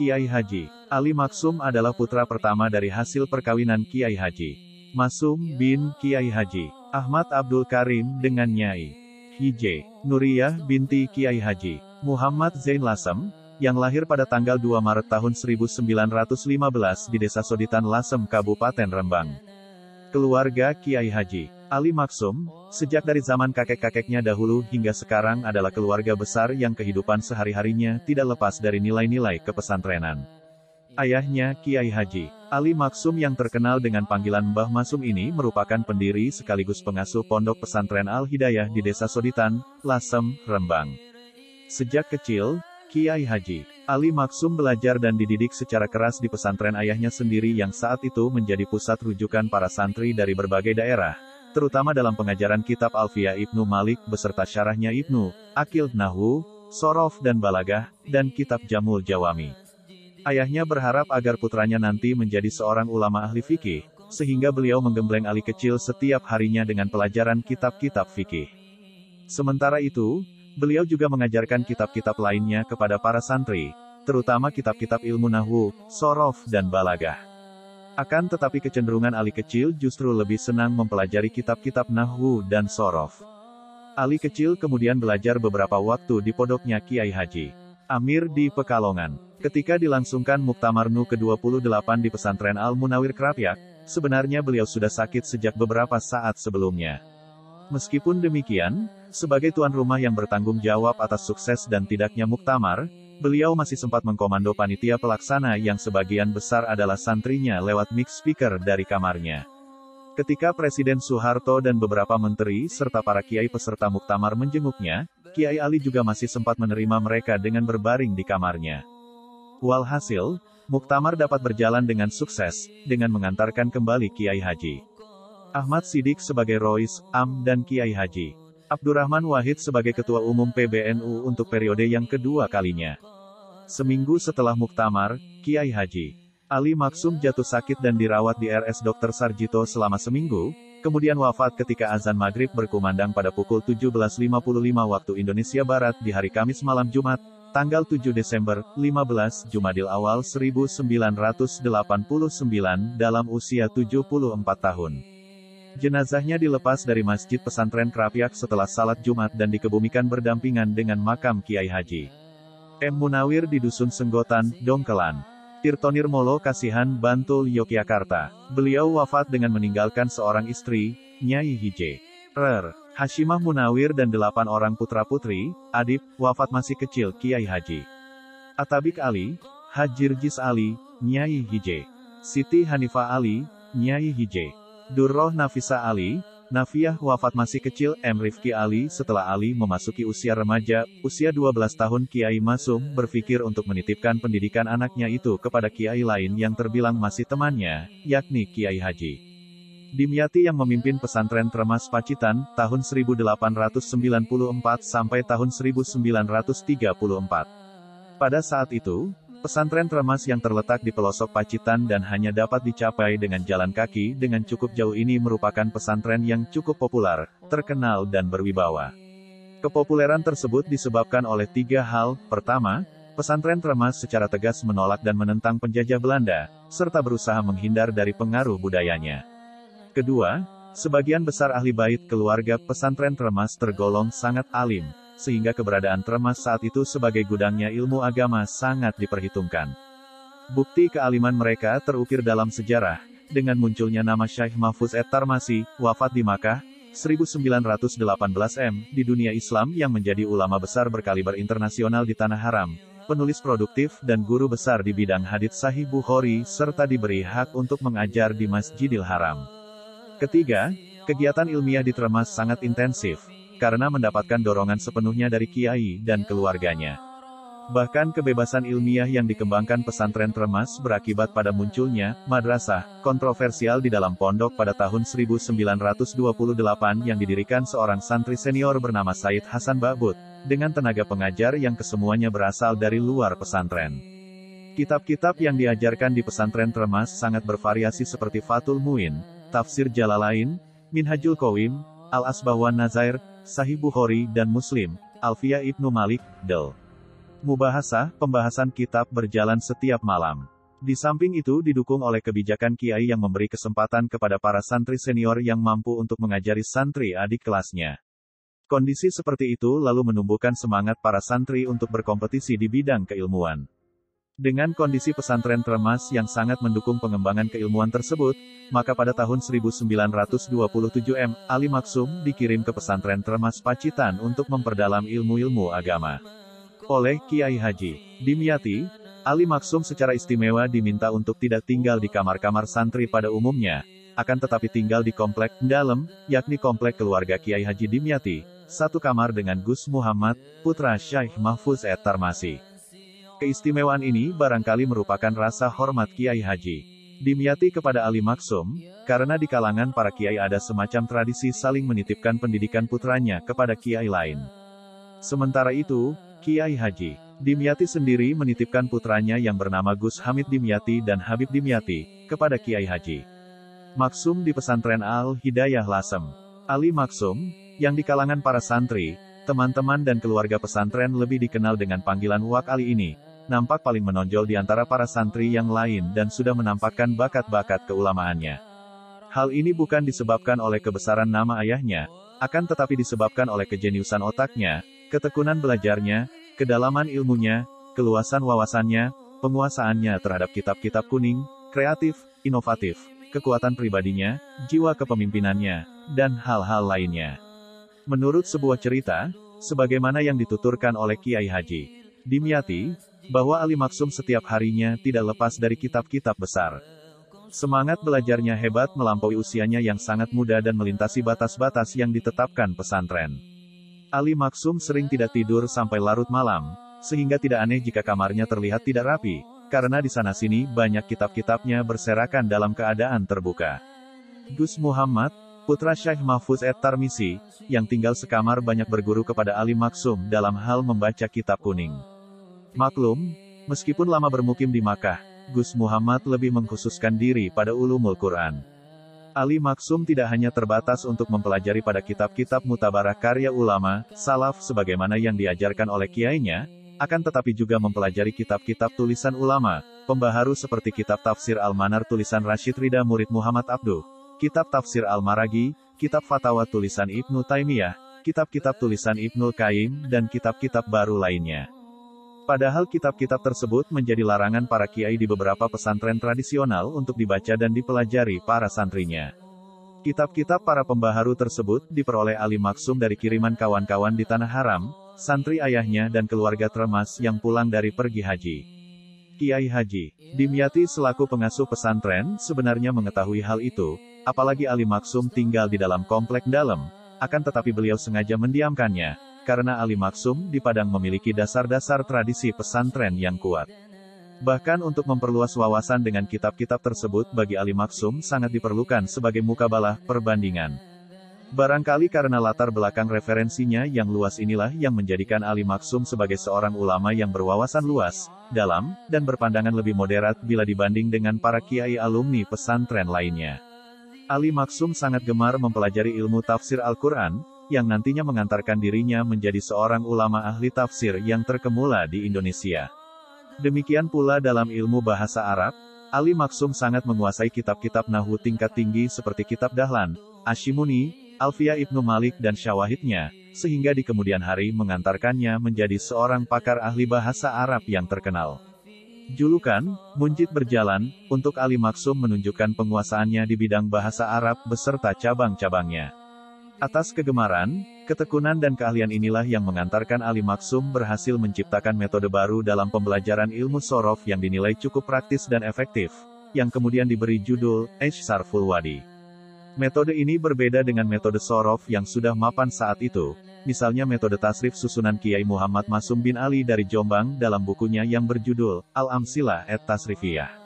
Kiai Haji Ali Maksum adalah putra pertama dari hasil perkawinan Kiai Haji Masum bin Kiai Haji Ahmad Abdul Karim dengan Nyai Hije Nuriyah binti Kiai Haji Muhammad Zain Lasem, yang lahir pada tanggal 2 Maret tahun 1915 di Desa Soditan Lasem, Kabupaten Rembang. Keluarga Kiai Haji Ali Maksum, sejak dari zaman kakek-kakeknya dahulu hingga sekarang adalah keluarga besar yang kehidupan sehari-harinya tidak lepas dari nilai-nilai kepesantrenan. Ayahnya, Kiai Haji Ali Maksum yang terkenal dengan panggilan Mbah Masum ini merupakan pendiri sekaligus pengasuh Pondok Pesantren Al-Hidayah di Desa Soditan, Lasem, Rembang. Sejak kecil, Kiai Haji Ali Maksum belajar dan dididik secara keras di pesantren ayahnya sendiri yang saat itu menjadi pusat rujukan para santri dari berbagai daerah, terutama dalam pengajaran kitab Alfiyah Ibnu Malik beserta syarahnya Ibnu Aqil Nahwu, Shorof dan Balagah, dan kitab Jamul Jawami. Ayahnya berharap agar putranya nanti menjadi seorang ulama ahli fikih, sehingga beliau menggembleng Ali kecil setiap harinya dengan pelajaran kitab-kitab fikih. Sementara itu, beliau juga mengajarkan kitab-kitab lainnya kepada para santri, terutama kitab-kitab ilmu nahwu, shorof dan balagah. Akan tetapi kecenderungan Ali kecil justru lebih senang mempelajari kitab-kitab nahwu dan shorof. Ali kecil kemudian belajar beberapa waktu di pondoknya Kiai Haji Amir di Pekalongan. Ketika dilangsungkan Muktamar Nu ke-28 di pesantren Al-Munawir Krapyak, sebenarnya beliau sudah sakit sejak beberapa saat sebelumnya. Meskipun demikian, sebagai tuan rumah yang bertanggung jawab atas sukses dan tidaknya muktamar, beliau masih sempat mengkomando panitia pelaksana yang sebagian besar adalah santrinya lewat mic speaker dari kamarnya. Ketika Presiden Soeharto dan beberapa menteri serta para kiai peserta muktamar menjenguknya, Kiai Ali juga masih sempat menerima mereka dengan berbaring di kamarnya. Walhasil, muktamar dapat berjalan dengan sukses, dengan mengantarkan kembali Kiai Haji Ahmad Siddiq sebagai Rois Am dan Kiai Haji Abdurrahman Wahid sebagai Ketua Umum PBNU untuk periode yang kedua kalinya. Seminggu setelah muktamar, Kiai Haji Ali Maksum jatuh sakit dan dirawat di RS Dr. Sarjito selama seminggu, kemudian wafat ketika azan maghrib berkumandang pada pukul 17.55 waktu Indonesia Barat di hari Kamis malam Jumat, tanggal 7 Desember, 15 Jumadil Awal 1989 dalam usia 74 tahun. Jenazahnya dilepas dari Masjid Pesantren Krapyak setelah salat Jumat dan dikebumikan berdampingan dengan makam Kiai Haji M. Munawir di Dusun Senggotan, Dongkelan, Tirtonir Molo Kasihan, Bantul, Yogyakarta. Beliau wafat dengan meninggalkan seorang istri, Nyai Hije Hashimah Munawir dan 8 orang putra-putri. Adib, wafat masih kecil Kiai Haji Atabik Ali, Hajirjis Ali, Nyai Hije Siti Hanifah Ali, Nyai Hije Durroh Nafisa Ali, Nafiyah wafat masih kecil. M. Rifki Ali setelah Ali memasuki usia remaja, usia 12 tahun Kiai Masum berpikir untuk menitipkan pendidikan anaknya itu kepada kiai lain yang terbilang masih temannya, yakni Kiai Haji Dimyati yang memimpin pesantren Tremas Pacitan, tahun 1894 sampai tahun 1934. Pada saat itu, pesantren Tremas yang terletak di pelosok Pacitan dan hanya dapat dicapai dengan jalan kaki dengan cukup jauh ini merupakan pesantren yang cukup populer, terkenal dan berwibawa. Kepopuleran tersebut disebabkan oleh 3 hal. Pertama, pesantren Tremas secara tegas menolak dan menentang penjajah Belanda, serta berusaha menghindar dari pengaruh budayanya. Kedua, sebagian besar ahli bait keluarga pesantren Tremas tergolong sangat alim, sehingga keberadaan Tremas saat itu sebagai gudangnya ilmu agama sangat diperhitungkan. Bukti kealiman mereka terukir dalam sejarah, dengan munculnya nama Syekh Mahfuz et-Tarmasi, wafat di Makkah, 1918 M, di dunia Islam yang menjadi ulama besar berkaliber internasional di Tanah Haram, penulis produktif dan guru besar di bidang hadits Sahih Bukhari, serta diberi hak untuk mengajar di Masjidil Haram. Ketiga, kegiatan ilmiah di Tremas sangat intensif, karena mendapatkan dorongan sepenuhnya dari kiai dan keluarganya. Bahkan kebebasan ilmiah yang dikembangkan pesantren Tremas berakibat pada munculnya madrasah kontroversial di dalam pondok pada tahun 1928 yang didirikan seorang santri senior bernama Said Hasan Ba'bud, dengan tenaga pengajar yang kesemuanya berasal dari luar pesantren. Kitab-kitab yang diajarkan di pesantren Tremas sangat bervariasi seperti Fathul Muin, Tafsir Jalalain, Minhajul Qawim, Al-Asbah wan Nazair, Sahih Bukhari dan Muslim, Alfiyah Ibnu Malik, Del. Mubahasah, pembahasan kitab berjalan setiap malam. Di samping itu didukung oleh kebijakan kiai yang memberi kesempatan kepada para santri senior yang mampu untuk mengajari santri adik kelasnya. Kondisi seperti itu lalu menumbuhkan semangat para santri untuk berkompetisi di bidang keilmuan. Dengan kondisi pesantren Tremas yang sangat mendukung pengembangan keilmuan tersebut, maka pada tahun 1927 Ali Maksum dikirim ke pesantren Tremas Pacitan untuk memperdalam ilmu-ilmu agama. Oleh Kiai Haji Dimyati, Ali Maksum secara istimewa diminta untuk tidak tinggal di kamar-kamar santri pada umumnya, akan tetapi tinggal di komplek dalam, yakni komplek keluarga Kiai Haji Dimyati, satu kamar dengan Gus Muhammad, putra Syekh Mahfuz Tarmasi. Keistimewaan ini barangkali merupakan rasa hormat Kiai Haji Dimyati kepada Ali Maksum, karena di kalangan para kiai ada semacam tradisi saling menitipkan pendidikan putranya kepada kiai lain. Sementara itu, Kiai Haji Dimyati sendiri menitipkan putranya yang bernama Gus Hamid Dimyati dan Habib Dimyati, kepada Kiai Haji Maksum di pesantren Al-Hidayah Lasem. Ali Maksum, yang di kalangan para santri, teman-teman dan keluarga pesantren lebih dikenal dengan panggilan Wak Ali ini, nampak paling menonjol di antara para santri yang lain dan sudah menampakkan bakat-bakat keulamaannya. Hal ini bukan disebabkan oleh kebesaran nama ayahnya, akan tetapi disebabkan oleh kejeniusan otaknya, ketekunan belajarnya, kedalaman ilmunya, keluasan wawasannya, penguasaannya terhadap kitab-kitab kuning, kreatif, inovatif, kekuatan pribadinya, jiwa kepemimpinannya, dan hal-hal lainnya. Menurut sebuah cerita, sebagaimana yang dituturkan oleh Kiai Haji Dimyati, bahwa Ali Maksum setiap harinya tidak lepas dari kitab-kitab besar. Semangat belajarnya hebat melampaui usianya yang sangat muda dan melintasi batas-batas yang ditetapkan pesantren. Ali Maksum sering tidak tidur sampai larut malam, sehingga tidak aneh jika kamarnya terlihat tidak rapi, karena di sana-sini banyak kitab-kitabnya berserakan dalam keadaan terbuka. Gus Muhammad, putra Syekh Mahfuz Tarmisi, yang tinggal sekamar banyak berguru kepada Ali Maksum dalam hal membaca kitab kuning. Maklum, meskipun lama bermukim di Makkah, Gus Muhammad lebih mengkhususkan diri pada ulumul Quran. Ali Maksum tidak hanya terbatas untuk mempelajari pada kitab-kitab mutabarah karya ulama, salaf sebagaimana yang diajarkan oleh kiainya, akan tetapi juga mempelajari kitab-kitab tulisan ulama, pembaharu seperti kitab Tafsir Al-Manar tulisan Rashid Rida murid Muhammad Abduh, kitab Tafsir Al-Maragi, kitab Fatawa tulisan Ibnu Taimiyah, kitab-kitab tulisan Ibnul Qayyim, dan kitab-kitab baru lainnya. Padahal kitab-kitab tersebut menjadi larangan para kiai di beberapa pesantren tradisional untuk dibaca dan dipelajari para santrinya. Kitab-kitab para pembaharu tersebut diperoleh Ali Maksum dari kiriman kawan-kawan di Tanah Haram, santri ayahnya dan keluarga Tremas yang pulang dari pergi haji. Kiai Haji Dimyati selaku pengasuh pesantren sebenarnya mengetahui hal itu, apalagi Ali Maksum tinggal di dalam komplek dalam, akan tetapi beliau sengaja mendiamkannya, karena Ali Maksum di Padang memiliki dasar-dasar tradisi pesantren yang kuat. Bahkan untuk memperluas wawasan dengan kitab-kitab tersebut bagi Ali Maksum sangat diperlukan sebagai mukabalah perbandingan. Barangkali karena latar belakang referensinya yang luas inilah yang menjadikan Ali Maksum sebagai seorang ulama yang berwawasan luas, dalam, dan berpandangan lebih moderat bila dibanding dengan para kiai alumni pesantren lainnya. Ali Maksum sangat gemar mempelajari ilmu tafsir Al-Quran, yang nantinya mengantarkan dirinya menjadi seorang ulama ahli tafsir yang terkemuka di Indonesia. Demikian pula dalam ilmu bahasa Arab, Ali Maksum sangat menguasai kitab-kitab nahwu tingkat tinggi seperti kitab Dahlan, Ashimuni, Alfiyah Ibnu Malik dan syawahidnya, sehingga di kemudian hari mengantarkannya menjadi seorang pakar ahli bahasa Arab yang terkenal. Julukan, Munjid Berjalan, untuk Ali Maksum menunjukkan penguasaannya di bidang bahasa Arab beserta cabang-cabangnya. Atas kegemaran, ketekunan dan keahlian inilah yang mengantarkan Ali Maksum berhasil menciptakan metode baru dalam pembelajaran ilmu sorof yang dinilai cukup praktis dan efektif, yang kemudian diberi judul, Sarful Wadi. Metode ini berbeda dengan metode sorof yang sudah mapan saat itu, misalnya metode tasrif susunan Kiai Muhammad Masum bin Ali dari Jombang dalam bukunya yang berjudul, Al-Amsilah et-Tasrifiyah.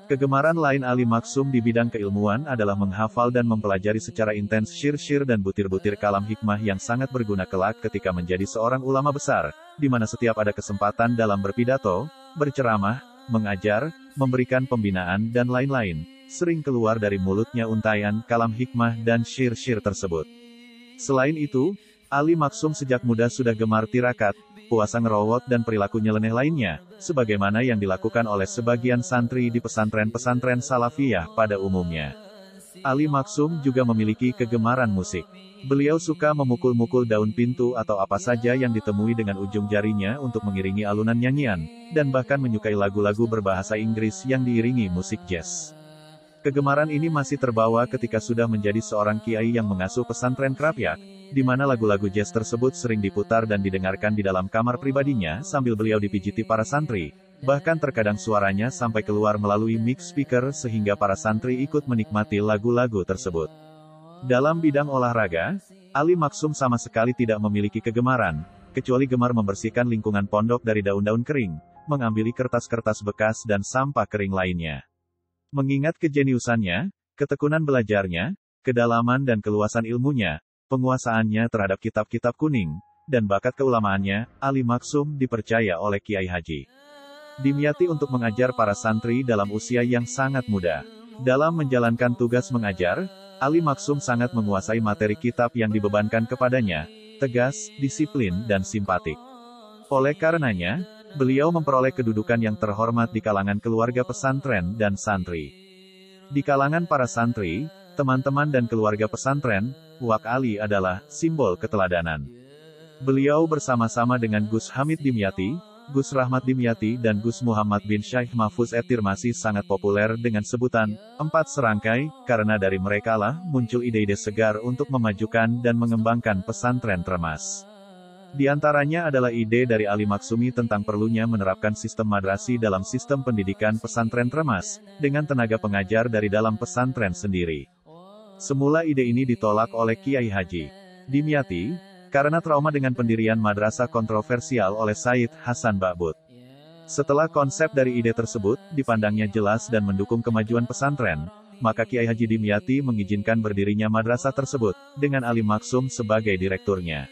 Kegemaran lain Ali Maksum di bidang keilmuan adalah menghafal dan mempelajari secara intens syir-syir dan butir-butir kalam hikmah yang sangat berguna kelak ketika menjadi seorang ulama besar, di mana setiap ada kesempatan dalam berpidato, berceramah, mengajar, memberikan pembinaan dan lain-lain, sering keluar dari mulutnya untayan kalam hikmah dan syir-syir tersebut. Selain itu, Ali Maksum sejak muda sudah gemar tirakat, puasa ngerowot dan perilaku nyeleneh lainnya, sebagaimana yang dilakukan oleh sebagian santri di pesantren-pesantren salafiyah pada umumnya. Ali Maksum juga memiliki kegemaran musik. Beliau suka memukul-mukul daun pintu atau apa saja yang ditemui dengan ujung jarinya untuk mengiringi alunan nyanyian, dan bahkan menyukai lagu-lagu berbahasa Inggris yang diiringi musik jazz. Kegemaran ini masih terbawa ketika sudah menjadi seorang kiai yang mengasuh pesantren Krapyak, di mana lagu-lagu jazz tersebut sering diputar dan didengarkan di dalam kamar pribadinya sambil beliau dipijiti para santri. Bahkan terkadang suaranya sampai keluar melalui mic speaker sehingga para santri ikut menikmati lagu-lagu tersebut. Dalam bidang olahraga, Ali Maksum sama sekali tidak memiliki kegemaran, kecuali gemar membersihkan lingkungan pondok dari daun-daun kering, mengambil kertas-kertas bekas dan sampah kering lainnya. Mengingat kejeniusannya, ketekunan belajarnya, kedalaman dan keluasan ilmunya, penguasaannya terhadap kitab-kitab kuning, dan bakat keulamaannya, Ali Maksum dipercaya oleh Kiai Haji Dimyati untuk mengajar para santri dalam usia yang sangat muda. Dalam menjalankan tugas mengajar, Ali Maksum sangat menguasai materi kitab yang dibebankan kepadanya, tegas, disiplin, dan simpatik. Oleh karenanya, beliau memperoleh kedudukan yang terhormat di kalangan keluarga pesantren dan santri. Di kalangan para santri, teman-teman dan keluarga pesantren, Wak Ali adalah simbol keteladanan. Beliau bersama-sama dengan Gus Hamid Dimyati, Gus Rahmat Dimyati dan Gus Muhammad bin Syekh Mahfuz Etir masih sangat populer dengan sebutan Empat Serangkai, karena dari merekalah muncul ide-ide segar untuk memajukan dan mengembangkan pesantren Tremas. Di antaranya adalah ide dari Ali Maksumi tentang perlunya menerapkan sistem madrasi dalam sistem pendidikan pesantren Tremas, dengan tenaga pengajar dari dalam pesantren sendiri. Semula ide ini ditolak oleh Kiai Haji Dimyati, karena trauma dengan pendirian madrasah kontroversial oleh Said Hasan Ba'bud. Setelah konsep dari ide tersebut dipandangnya jelas dan mendukung kemajuan pesantren, maka Kiai Haji Dimyati mengizinkan berdirinya madrasah tersebut, dengan Ali Maksum sebagai direkturnya.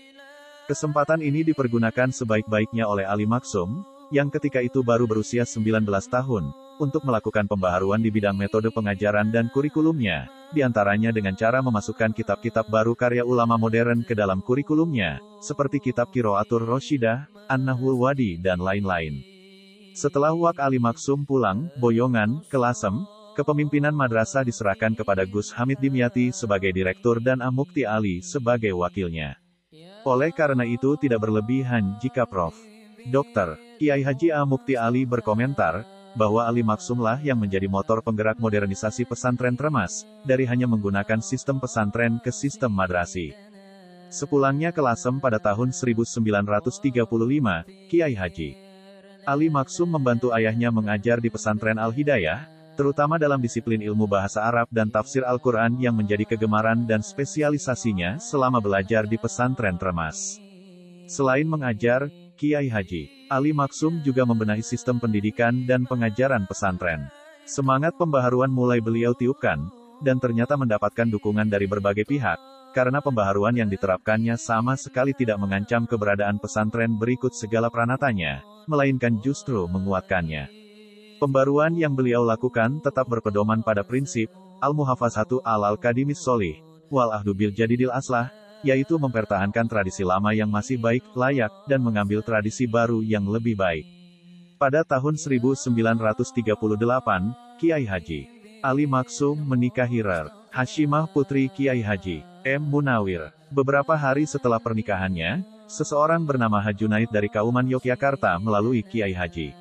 Kesempatan ini dipergunakan sebaik-baiknya oleh Ali Maksum, yang ketika itu baru berusia 19 tahun, untuk melakukan pembaharuan di bidang metode pengajaran dan kurikulumnya, diantaranya dengan cara memasukkan kitab-kitab baru karya ulama modern ke dalam kurikulumnya, seperti kitab Qiraatur Rasyidah, An-Nahwul Wadi dan lain-lain. Setelah Wak Ali Maksum pulang, boyongan, ke Lasem, kepemimpinan madrasah diserahkan kepada Gus Hamid Dimyati sebagai direktur dan Amukti Ali sebagai wakilnya. Oleh karena itu tidak berlebihan jika Prof. Dr. Kiai Haji Amukti Ali berkomentar, bahwa Ali Maksumlah yang menjadi motor penggerak modernisasi pesantren Tremas, dari hanya menggunakan sistem pesantren ke sistem madrasi. Sepulangnya ke Lasem pada tahun 1935, Kiai Haji Ali Maksum membantu ayahnya mengajar di pesantren Al-Hidayah, terutama dalam disiplin ilmu bahasa Arab dan tafsir Al-Quran yang menjadi kegemaran dan spesialisasinya selama belajar di pesantren Tremas. Selain mengajar, Kiai Haji Ali Maksum juga membenahi sistem pendidikan dan pengajaran pesantren. Semangat pembaharuan mulai beliau tiupkan, dan ternyata mendapatkan dukungan dari berbagai pihak, karena pembaharuan yang diterapkannya sama sekali tidak mengancam keberadaan pesantren berikut segala peranatanya, melainkan justru menguatkannya. Pembaruan yang beliau lakukan tetap berpedoman pada prinsip, Al-Muhafazatu Al-Qadimis Sholih, Wal Ahdu Bil Jadidil Aslah, yaitu mempertahankan tradisi lama yang masih baik, layak, dan mengambil tradisi baru yang lebih baik. Pada tahun 1938, Kiai Haji Ali Maksum menikahi Rer. Hashimah putri Kiai Haji M. Munawir. Beberapa hari setelah pernikahannya, seseorang bernama Hajunaid dari Kauman Yogyakarta melalui Kiai Haji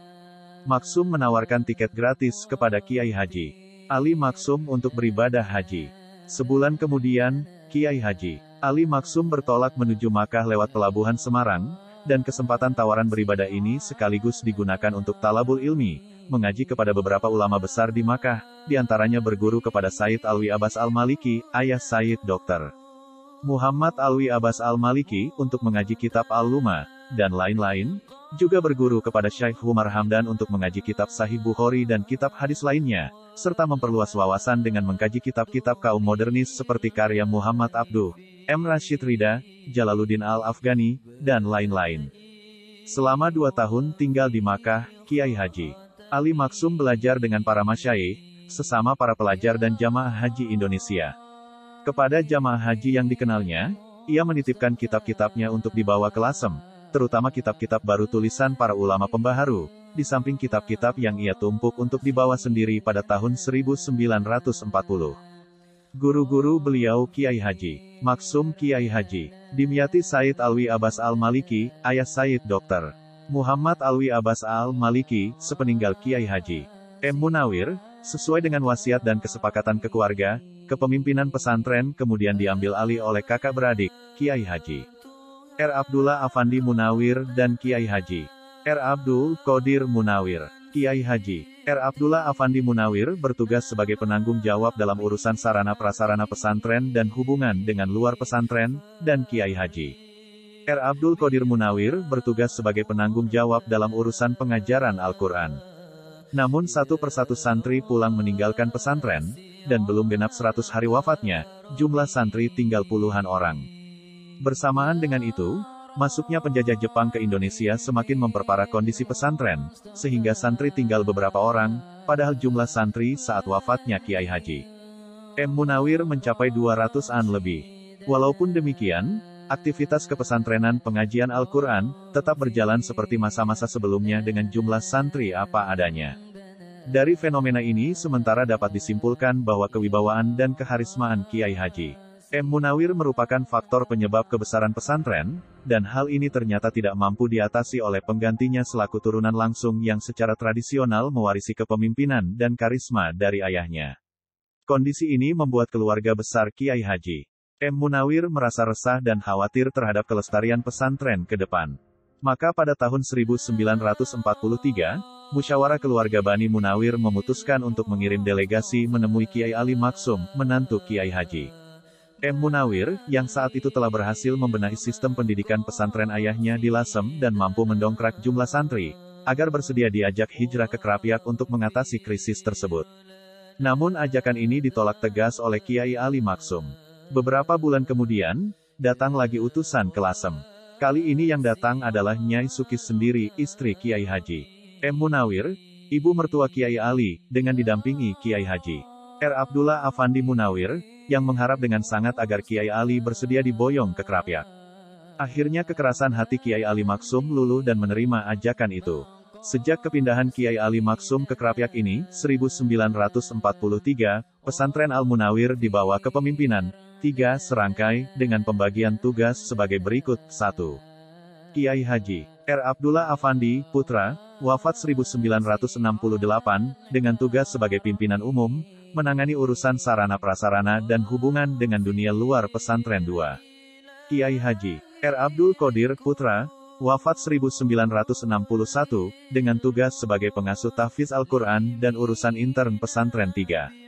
Maksum menawarkan tiket gratis kepada Kiai Haji Ali Maksum untuk beribadah haji. Sebulan kemudian, Kiai Haji Ali Maksum bertolak menuju Makkah lewat pelabuhan Semarang, dan kesempatan tawaran beribadah ini sekaligus digunakan untuk talabul ilmi, mengaji kepada beberapa ulama besar di Makkah, diantaranya berguru kepada Sayyid Alwi Abbas Al-Maliki, ayah Sayyid Dr. Muhammad Alwi Abbas Al-Maliki, untuk mengaji kitab Al-Luma, dan lain-lain, juga berguru kepada Syekh Umar Hamdan untuk mengaji kitab Sahih Bukhari dan kitab hadis lainnya, serta memperluas wawasan dengan mengkaji kitab-kitab kaum modernis seperti karya Muhammad Abduh, M. Rashid Rida, Jalaluddin Al-Afghani, dan lain-lain. Selama 2 tahun tinggal di Makkah, Kiai Haji Ali Maksum belajar dengan para masyayikh, sesama para pelajar dan jamaah haji Indonesia. Kepada jamaah haji yang dikenalnya, ia menitipkan kitab-kitabnya untuk dibawa ke Lasem, terutama kitab-kitab baru tulisan para ulama pembaharu, di samping kitab-kitab yang ia tumpuk untuk dibawa sendiri pada tahun 1940. Guru-guru beliau Kiai Haji Maksum Kiai Haji Dimyati Said Alwi Abbas Al-Maliki, ayah Said Dr. Muhammad Alwi Abbas Al-Maliki, sepeninggal Kiai Haji M. Munawir, sesuai dengan wasiat dan kesepakatan keluarga, kepemimpinan pesantren kemudian diambil alih oleh kakak beradik, Kiai Haji R. Abdullah Afandi Munawir dan Kiai Haji R. Abdul Qadir Munawir. Kiai Haji R. Abdullah Afandi Munawir bertugas sebagai penanggung jawab dalam urusan sarana prasarana pesantren dan hubungan dengan luar pesantren, dan Kiai Haji R. Abdul Qadir Munawir bertugas sebagai penanggung jawab dalam urusan pengajaran Al-Quran. Namun satu persatu santri pulang meninggalkan pesantren, dan belum genap 100 hari wafatnya, jumlah santri tinggal puluhan orang. Bersamaan dengan itu, masuknya penjajah Jepang ke Indonesia semakin memperparah kondisi pesantren, sehingga santri tinggal beberapa orang, padahal jumlah santri saat wafatnya Kiai Haji M. Munawir mencapai 200-an lebih. Walaupun demikian, aktivitas kepesantrenan pengajian Al-Quran tetap berjalan seperti masa-masa sebelumnya dengan jumlah santri apa adanya. Dari fenomena ini sementara dapat disimpulkan bahwa kewibawaan dan keharismaan Kiai Haji M. Munawir merupakan faktor penyebab kebesaran pesantren, dan hal ini ternyata tidak mampu diatasi oleh penggantinya selaku turunan langsung yang secara tradisional mewarisi kepemimpinan dan karisma dari ayahnya. Kondisi ini membuat keluarga besar Kiai Haji M. Munawir merasa resah dan khawatir terhadap kelestarian pesantren ke depan. Maka pada tahun 1943, Musyawarah Keluarga Bani Munawir memutuskan untuk mengirim delegasi menemui Kiai Ali Maksum, menantu Kiai Haji M. Munawir, yang saat itu telah berhasil membenahi sistem pendidikan pesantren ayahnya di Lasem dan mampu mendongkrak jumlah santri, agar bersedia diajak hijrah ke Krapyak untuk mengatasi krisis tersebut. Namun ajakan ini ditolak tegas oleh Kiai Ali Maksum. Beberapa bulan kemudian, datang lagi utusan ke Lasem. Kali ini yang datang adalah Nyai Sukis sendiri, istri Kiai Haji M. Munawir, ibu mertua Kiai Ali, dengan didampingi Kiai Haji R. Abdullah Afandi Munawir, yang mengharap dengan sangat agar Kiai Ali bersedia diboyong ke Krapyak. Akhirnya kekerasan hati Kiai Ali Maksum luluh dan menerima ajakan itu. Sejak kepindahan Kiai Ali Maksum ke Krapyak ini, 1943, pesantren Al-Munawir dibawa kepemimpinan 3 serangkai, dengan pembagian tugas sebagai berikut. 1. Kiai Haji R. Abdullah Afandi, putra, wafat 1968, dengan tugas sebagai pimpinan umum, menangani urusan sarana prasarana dan hubungan dengan dunia luar pesantren. 2. Kiai Haji R. Abdul Qadir, putra, wafat 1961, dengan tugas sebagai pengasuh tahfiz Al-Quran dan urusan intern pesantren. 3.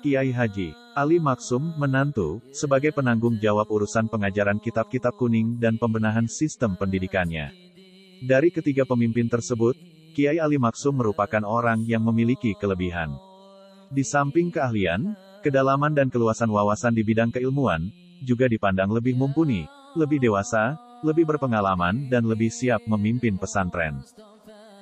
Kiai Haji Ali Maksum, menantu, sebagai penanggung jawab urusan pengajaran kitab-kitab kuning dan pembenahan sistem pendidikannya. Dari ketiga pemimpin tersebut, Kiai Ali Maksum merupakan orang yang memiliki kelebihan. Di samping keahlian, kedalaman dan keluasan wawasan di bidang keilmuan, juga dipandang lebih mumpuni, lebih dewasa, lebih berpengalaman dan lebih siap memimpin pesantren.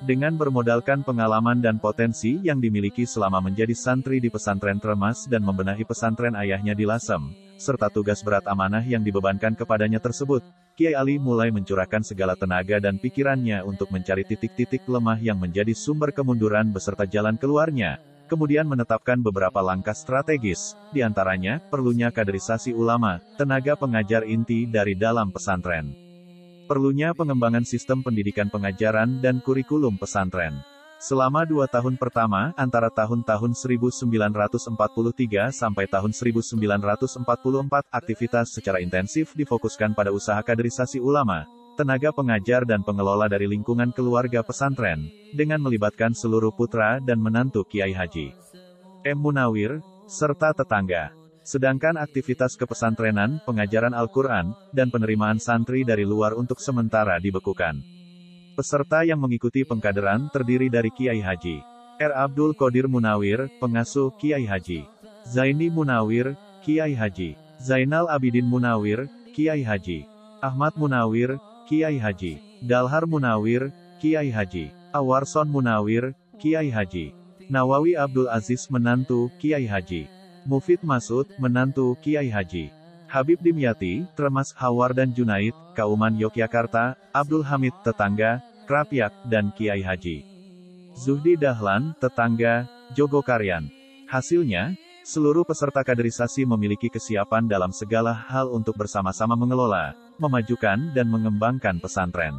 Dengan bermodalkan pengalaman dan potensi yang dimiliki selama menjadi santri di pesantren Tremas dan membenahi pesantren ayahnya di Lasem, serta tugas berat amanah yang dibebankan kepadanya tersebut, Kiai Ali mulai mencurahkan segala tenaga dan pikirannya untuk mencari titik-titik lemah yang menjadi sumber kemunduran beserta jalan keluarnya. Kemudian menetapkan beberapa langkah strategis, diantaranya, perlunya kaderisasi ulama, tenaga pengajar inti dari dalam pesantren. Perlunya pengembangan sistem pendidikan pengajaran dan kurikulum pesantren. Selama 2 tahun pertama, antara tahun-tahun 1943 sampai tahun 1944, aktivitas secara intensif difokuskan pada usaha kaderisasi ulama, tenaga pengajar dan pengelola dari lingkungan keluarga pesantren, dengan melibatkan seluruh putra dan menantu Kiai Haji M. Munawir, serta tetangga. Sedangkan aktivitas kepesantrenan, pengajaran Al-Quran, dan penerimaan santri dari luar untuk sementara dibekukan. Peserta yang mengikuti pengkaderan terdiri dari Kiai Haji R. Abdul Qadir Munawir, pengasuh Kiai Haji Zaini Munawir, Kiai Haji Zainal Abidin Munawir, Kiai Haji Ahmad Munawir, Kiai Haji Dalhar Munawir, Kiai Haji Awarson Munawir, Kiai Haji Nawawi Abdul Aziz, menantu Kiai Haji Mufid Masud, menantu Kiai Haji Habib Dimyati, Tremas Hawar dan Junaid, Kauman Yogyakarta, Abdul Hamid, tetangga, Krapyak, dan Kiai Haji Zuhdi Dahlan, tetangga, Jogokaryan. Hasilnya, seluruh peserta kaderisasi memiliki kesiapan dalam segala hal untuk bersama-sama mengelola, memajukan dan mengembangkan pesantren.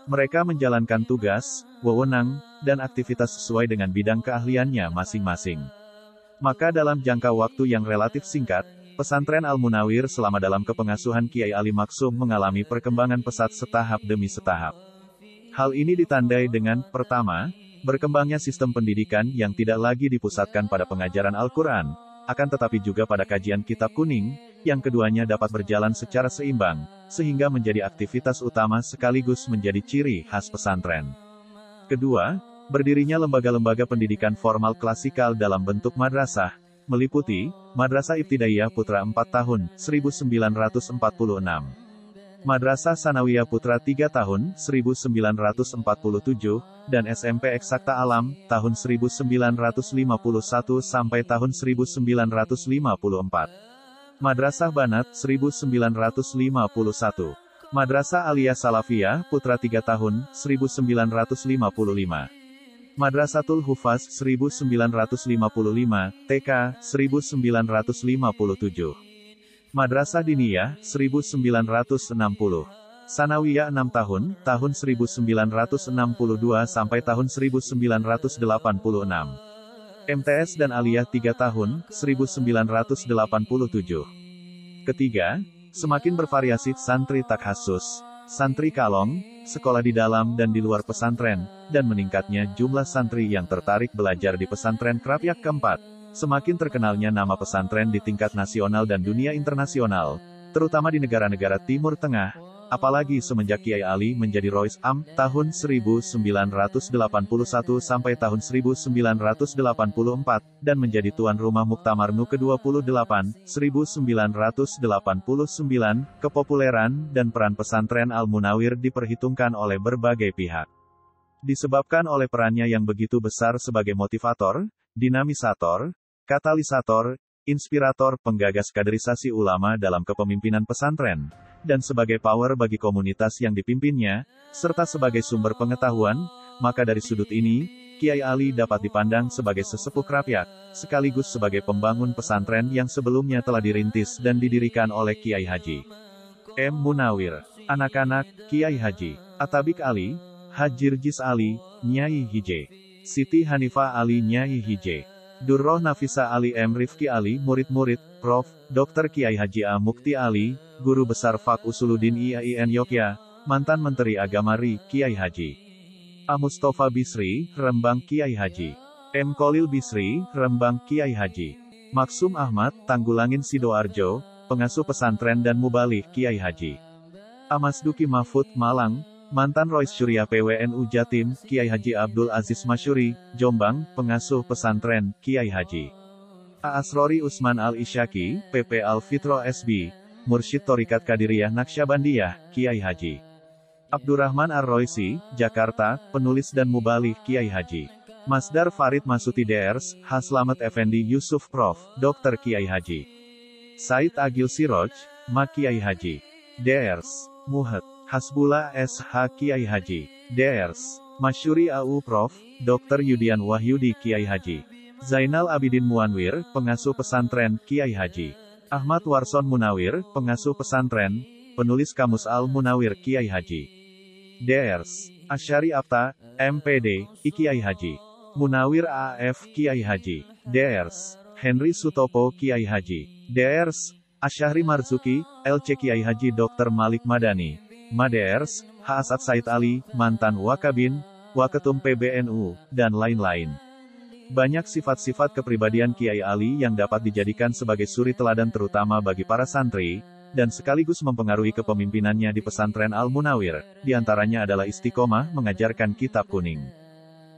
Mereka menjalankan tugas, wewenang, dan aktivitas sesuai dengan bidang keahliannya masing-masing. Maka dalam jangka waktu yang relatif singkat, pesantren Al-Munawir selama dalam kepengasuhan Kiai Ali Maksum mengalami perkembangan pesat setahap demi setahap. Hal ini ditandai dengan, pertama, berkembangnya sistem pendidikan yang tidak lagi dipusatkan pada pengajaran Al-Quran, akan tetapi juga pada kajian kitab kuning, yang keduanya dapat berjalan secara seimbang, sehingga menjadi aktivitas utama sekaligus menjadi ciri khas pesantren. Kedua, berdirinya lembaga-lembaga pendidikan formal klasikal dalam bentuk madrasah, meliputi, Madrasah Ibtidaiyah Putra 4 tahun, 1946. Madrasah Sanawiyah Putra 3 tahun, 1947, dan SMP Eksakta Alam, tahun 1951 sampai tahun 1954. Madrasah Banat, 1951. Madrasah Aliyah Salafiyah Putra 3 tahun, 1955. Madrasatul Hufaz, 1955, TK, 1957. Madrasah Diniyah, 1960. Sanawiyah 6 tahun, tahun 1962 sampai tahun 1986. MTS dan Aliyah 3 tahun, 1987. Ketiga, semakin bervariasi santri takhasus, santri kalong, sekolah di dalam dan di luar pesantren, dan meningkatnya jumlah santri yang tertarik belajar di pesantren Krapyak. Keempat, semakin terkenalnya nama pesantren di tingkat nasional dan dunia internasional, terutama di negara-negara Timur Tengah, apalagi semenjak Kiai Ali menjadi Rois Am, tahun 1981 sampai tahun 1984, dan menjadi tuan rumah Muktamar NU ke-28, 1989, kepopuleran dan peran pesantren Al-Munawir diperhitungkan oleh berbagai pihak. Disebabkan oleh perannya yang begitu besar sebagai motivator, dinamisator, katalisator, inspirator penggagas kaderisasi ulama dalam kepemimpinan pesantren, dan sebagai power bagi komunitas yang dipimpinnya, serta sebagai sumber pengetahuan, maka dari sudut ini, Kiai Ali dapat dipandang sebagai sesepuh Krapyak, sekaligus sebagai pembangun pesantren yang sebelumnya telah dirintis dan didirikan oleh Kiai Haji M. Munawir. Anak-anak, Kiai Haji Atabik Ali, Hajirjis Ali, Nyai Hije Siti Hanifah Ali Nyai Hije Durroh Nafisa Ali M. Rifki Ali, murid-murid, Prof. Dr. Kiai Haji A. Mukti Ali, Guru Besar Fak Usuluddin IAIN Yogyakarta, mantan Menteri Agama RI, Kiai Haji A. Mustafa Bisri, Rembang Kiai Haji M. Kolil Bisri, Rembang Kiai Haji Maksum Ahmad, Tanggulangin Sidoarjo, Pengasuh Pesantren dan Mubalik Kiai Haji A. Masduki Mahfud, Malang, mantan Rois Syuriah PWNU Jatim, Kiai Haji Abdul Aziz Masyuri, Jombang, Pengasuh Pesantren, Kiai Haji A. Asrori Usman Al-Isyaki, PP Al-Fitro SB, Mursyid Thorikat Qadiriyah Naqsyabandiyah, Kiai Haji Abdurrahman Ar-Roisi, Jakarta, penulis dan mubalik Kiai Haji Masdar Farid Masuti Drs, Haslamet Effendi Yusuf Prof. Dr. Kiai Haji Said Agil Siroj, Ma Kiai Haji Drs. Muhad Hasbullah SH Kiai Haji Drs. Masyuri AU Prof. Dr. Yudian Wahyudi Kiai Haji Zainal Abidin Muanwir, Pengasuh Pesantren, Kiai Haji Ahmad Warson Munawir, Pengasuh Pesantren, Penulis Kamus Al-Munawir Kiai Haji Drs. Asyari Apta, MPD, I Kiai Haji Munawir AF Kiai Haji Drs. Henry Sutopo Kiai Haji Drs. Asyahri Marzuki, LC Kiai Haji Dr. Malik Madani Maders, H. Asad Said Ali, mantan Wakabin, Waketum PBNU, dan lain-lain. Banyak sifat-sifat kepribadian Kiai Ali yang dapat dijadikan sebagai suri teladan terutama bagi para santri, dan sekaligus mempengaruhi kepemimpinannya di pesantren Al-Munawir, diantaranya adalah istiqomah mengajarkan kitab kuning.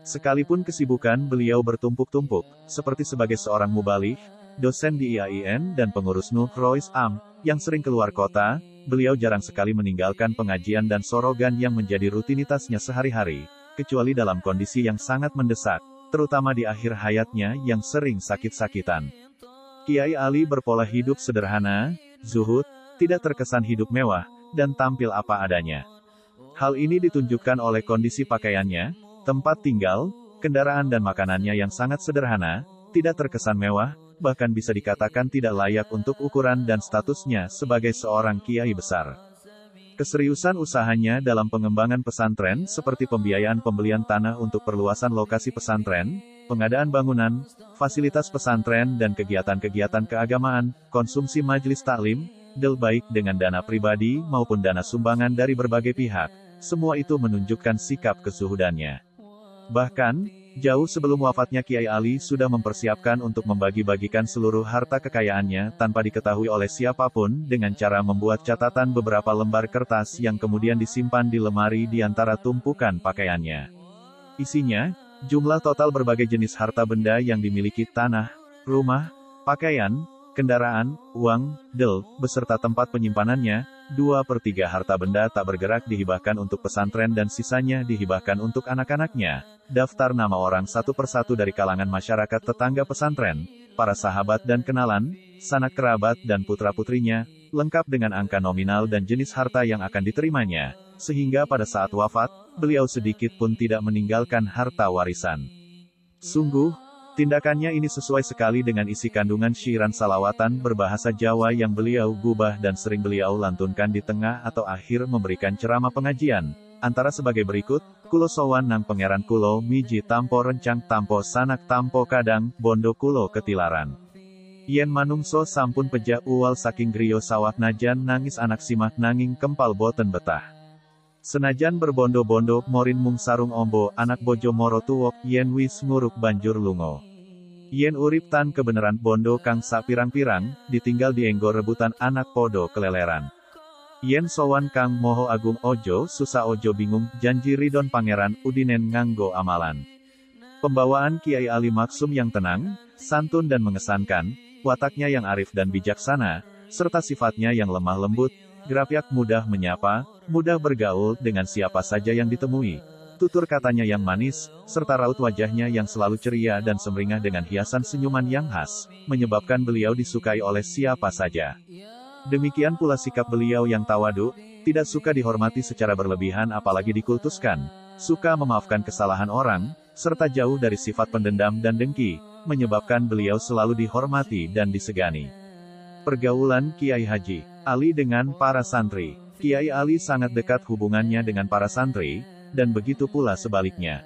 Sekalipun kesibukan beliau bertumpuk-tumpuk, seperti sebagai seorang mubaligh, dosen di IAIN dan pengurus NU Rois Am, yang sering keluar kota, beliau jarang sekali meninggalkan pengajian dan sorogan yang menjadi rutinitasnya sehari-hari, kecuali dalam kondisi yang sangat mendesak, terutama di akhir hayatnya yang sering sakit-sakitan. Kiai Ali berpola hidup sederhana, zuhud, tidak terkesan hidup mewah, dan tampil apa adanya. Hal ini ditunjukkan oleh kondisi pakaiannya, tempat tinggal, kendaraan dan makanannya yang sangat sederhana, tidak terkesan mewah, bahkan bisa dikatakan tidak layak untuk ukuran dan statusnya sebagai seorang kiai besar. Keseriusan usahanya dalam pengembangan pesantren seperti pembiayaan pembelian tanah untuk perluasan lokasi pesantren, pengadaan bangunan, fasilitas pesantren dan kegiatan-kegiatan keagamaan, konsumsi majelis taklim, baik dengan dana pribadi maupun dana sumbangan dari berbagai pihak, semua itu menunjukkan sikap kezuhudannya. Bahkan, jauh sebelum wafatnya Kiai Ali sudah mempersiapkan untuk membagi-bagikan seluruh harta kekayaannya tanpa diketahui oleh siapapun dengan cara membuat catatan beberapa lembar kertas yang kemudian disimpan di lemari di antara tumpukan pakaiannya. Isinya, jumlah total berbagai jenis harta benda yang dimiliki tanah, rumah, pakaian, kendaraan, uang, beserta tempat penyimpanannya, 2/3 harta benda tak bergerak dihibahkan untuk pesantren dan sisanya dihibahkan untuk anak-anaknya. Daftar nama orang satu persatu dari kalangan masyarakat tetangga pesantren, para sahabat dan kenalan, sanak kerabat dan putra-putrinya, lengkap dengan angka nominal dan jenis harta yang akan diterimanya, sehingga pada saat wafat, beliau sedikit pun tidak meninggalkan harta warisan. Sungguh, tindakannya ini sesuai sekali dengan isi kandungan syairan salawatan berbahasa Jawa yang beliau gubah dan sering beliau lantunkan di tengah atau akhir memberikan ceramah pengajian, antara sebagai berikut, kulo sowan nang pangeran kulo miji tampo rencang tampo sanak tampo kadang, bondo kulo ketilaran. Yen manungso sampun pejak uwal saking griya sawah najan nangis anak simah nanging kempal boten betah. Senajan berbondo-bondo, morin mung sarung ombo, anak bojo moro tuwok, yen wis nguruk banjur lungo. Yen urip tan kebeneran bondo kang sapirang-pirang, ditinggal dienggo rebutan anak podo keleleran. Yen sowan kang moho agung ojo, susah ojo bingung, janji ridon pangeran, udinen nganggo amalan. Pembawaan Kiai Ali Maksum yang tenang, santun dan mengesankan, wataknya yang arif dan bijaksana, serta sifatnya yang lemah lembut, Grapyak mudah menyapa, mudah bergaul dengan siapa saja yang ditemui. Tutur katanya yang manis, serta raut wajahnya yang selalu ceria dan sumringah dengan hiasan senyuman yang khas, menyebabkan beliau disukai oleh siapa saja. Demikian pula sikap beliau yang tawadu, tidak suka dihormati secara berlebihan apalagi dikultuskan, suka memaafkan kesalahan orang, serta jauh dari sifat pendendam dan dengki, menyebabkan beliau selalu dihormati dan disegani. Pergaulan Kiai Haji Ali dengan para santri. Kiai Ali sangat dekat hubungannya dengan para santri, dan begitu pula sebaliknya.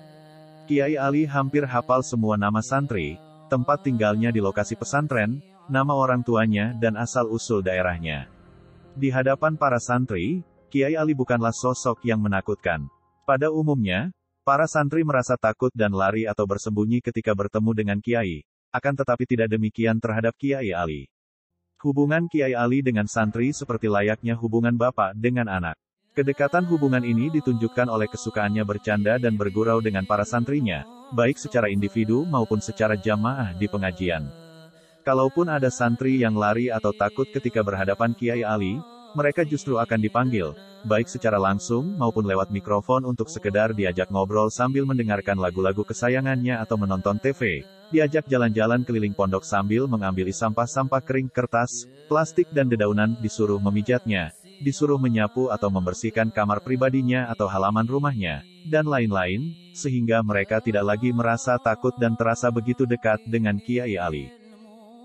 Kiai Ali hampir hafal semua nama santri, tempat tinggalnya di lokasi pesantren, nama orang tuanya dan asal-usul daerahnya. Di hadapan para santri, Kiai Ali bukanlah sosok yang menakutkan. Pada umumnya, para santri merasa takut dan lari atau bersembunyi ketika bertemu dengan Kiai, akan tetapi tidak demikian terhadap Kiai Ali. Hubungan Kiai Ali dengan santri seperti layaknya hubungan bapak dengan anak. Kedekatan hubungan ini ditunjukkan oleh kesukaannya bercanda dan bergurau dengan para santrinya, baik secara individu maupun secara jamaah di pengajian. Kalaupun ada santri yang lari atau takut ketika berhadapan Kiai Ali, mereka justru akan dipanggil, baik secara langsung maupun lewat mikrofon untuk sekedar diajak ngobrol sambil mendengarkan lagu-lagu kesayangannya atau menonton TV, diajak jalan-jalan keliling pondok sambil mengambil sampah-sampah kering, kertas, plastik dan dedaunan, disuruh memijatnya, disuruh menyapu atau membersihkan kamar pribadinya atau halaman rumahnya, dan lain-lain, sehingga mereka tidak lagi merasa takut dan terasa begitu dekat dengan Kiai Ali.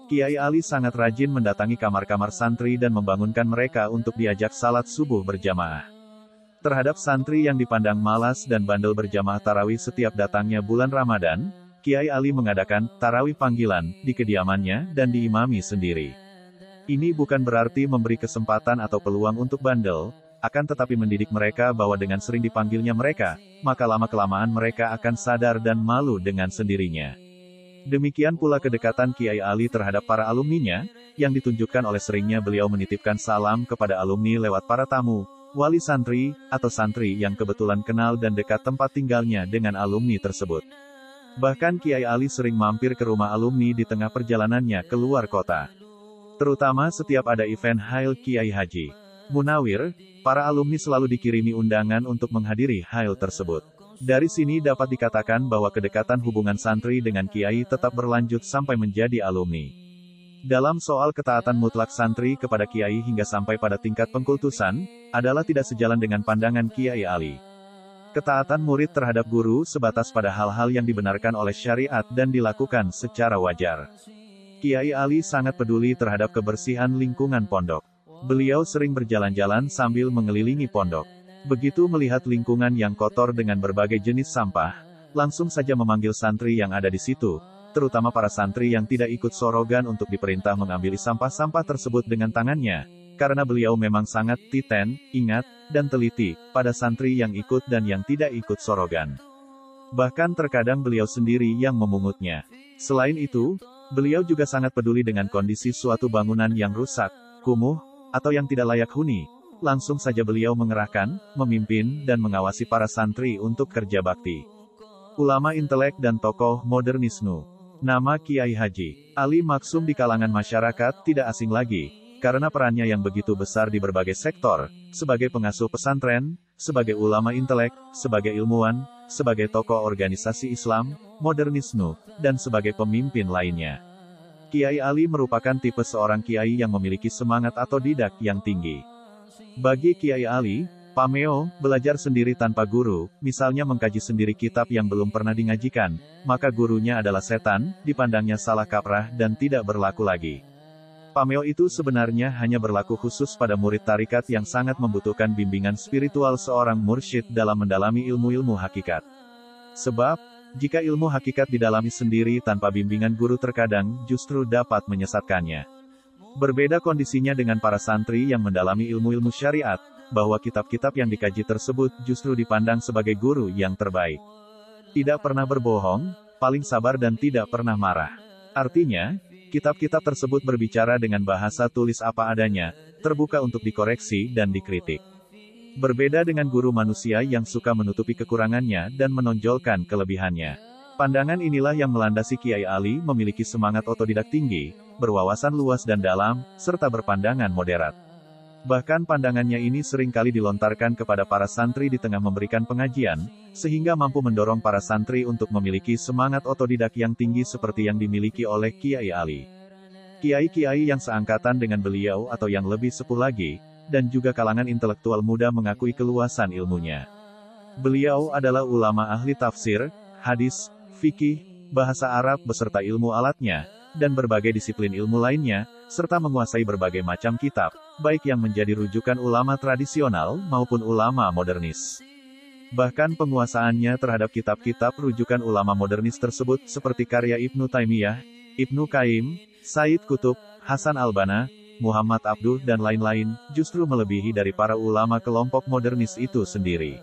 Kiai Ali sangat rajin mendatangi kamar-kamar santri dan membangunkan mereka untuk diajak salat subuh berjamaah. Terhadap santri yang dipandang malas dan bandel berjamaah tarawih setiap datangnya bulan Ramadan, Kiai Ali mengadakan tarawih panggilan di kediamannya dan diimami sendiri. Ini bukan berarti memberi kesempatan atau peluang untuk bandel, akan tetapi mendidik mereka bahwa dengan sering dipanggilnya mereka, maka lama-kelamaan mereka akan sadar dan malu dengan sendirinya. Demikian pula kedekatan Kiai Ali terhadap para alumninya, yang ditunjukkan oleh seringnya beliau menitipkan salam kepada alumni lewat para tamu, wali santri, atau santri yang kebetulan kenal dan dekat tempat tinggalnya dengan alumni tersebut. Bahkan Kiai Ali sering mampir ke rumah alumni di tengah perjalanannya keluar kota. Terutama setiap ada event Hail Kiai Haji Munawir, para alumni selalu dikirimi undangan untuk menghadiri Hail tersebut. Dari sini dapat dikatakan bahwa kedekatan hubungan santri dengan Kiai tetap berlanjut sampai menjadi alumni. Dalam soal ketaatan mutlak santri kepada kiai hingga sampai pada tingkat pengkultusan, adalah tidak sejalan dengan pandangan Kiai Ali. Ketaatan murid terhadap guru sebatas pada hal-hal yang dibenarkan oleh syariat dan dilakukan secara wajar. Kiai Ali sangat peduli terhadap kebersihan lingkungan pondok. Beliau sering berjalan-jalan sambil mengelilingi pondok. Begitu melihat lingkungan yang kotor dengan berbagai jenis sampah, langsung saja memanggil santri yang ada di situ, terutama para santri yang tidak ikut sorogan untuk diperintah mengambil sampah-sampah tersebut dengan tangannya, karena beliau memang sangat titen, ingat, dan teliti, pada santri yang ikut dan yang tidak ikut sorogan. Bahkan terkadang beliau sendiri yang memungutnya. Selain itu, beliau juga sangat peduli dengan kondisi suatu bangunan yang rusak, kumuh, atau yang tidak layak huni. Langsung saja beliau mengerahkan, memimpin, dan mengawasi para santri untuk kerja bakti. Ulama intelek dan tokoh modernisme. Nama Kiai Haji Ali Maksum di kalangan masyarakat tidak asing lagi, karena perannya yang begitu besar di berbagai sektor, sebagai pengasuh pesantren, sebagai ulama intelek, sebagai ilmuwan, sebagai tokoh organisasi Islam, modernisme, dan sebagai pemimpin lainnya. Kiai Ali merupakan tipe seorang kiai yang memiliki semangat otodidak yang tinggi. Bagi Kiai Ali, pameo, belajar sendiri tanpa guru, misalnya mengkaji sendiri kitab yang belum pernah dingajikan, maka gurunya adalah setan, dipandangnya salah kaprah dan tidak berlaku lagi. Pameo itu sebenarnya hanya berlaku khusus pada murid tarikat yang sangat membutuhkan bimbingan spiritual seorang mursyid dalam mendalami ilmu-ilmu hakikat. Sebab, jika ilmu hakikat didalami sendiri tanpa bimbingan guru terkadang justru dapat menyesatkannya. Berbeda kondisinya dengan para santri yang mendalami ilmu-ilmu syariat, bahwa kitab-kitab yang dikaji tersebut justru dipandang sebagai guru yang terbaik. Tidak pernah berbohong, paling sabar dan tidak pernah marah. Artinya, kitab-kitab tersebut berbicara dengan bahasa tulis apa adanya, terbuka untuk dikoreksi dan dikritik. Berbeda dengan guru manusia yang suka menutupi kekurangannya dan menonjolkan kelebihannya. Pandangan inilah yang melandasi Kiai Ali memiliki semangat otodidak tinggi, berwawasan luas dan dalam, serta berpandangan moderat. Bahkan pandangannya ini sering kali dilontarkan kepada para santri di tengah memberikan pengajian, sehingga mampu mendorong para santri untuk memiliki semangat otodidak yang tinggi seperti yang dimiliki oleh Kiai Ali. Kiai-kiai yang seangkatan dengan beliau atau yang lebih sepuh lagi, dan juga kalangan intelektual muda mengakui keluasan ilmunya. Beliau adalah ulama ahli tafsir, hadis, fikih, bahasa Arab beserta ilmu alatnya, dan berbagai disiplin ilmu lainnya, serta menguasai berbagai macam kitab, baik yang menjadi rujukan ulama tradisional maupun ulama modernis. Bahkan penguasaannya terhadap kitab-kitab rujukan ulama modernis tersebut seperti karya Ibnu Taimiyah, Ibnu Qayyim, Said Qutb, Hasan Al-Banna, Muhammad Abduh dan lain-lain, justru melebihi dari para ulama kelompok modernis itu sendiri.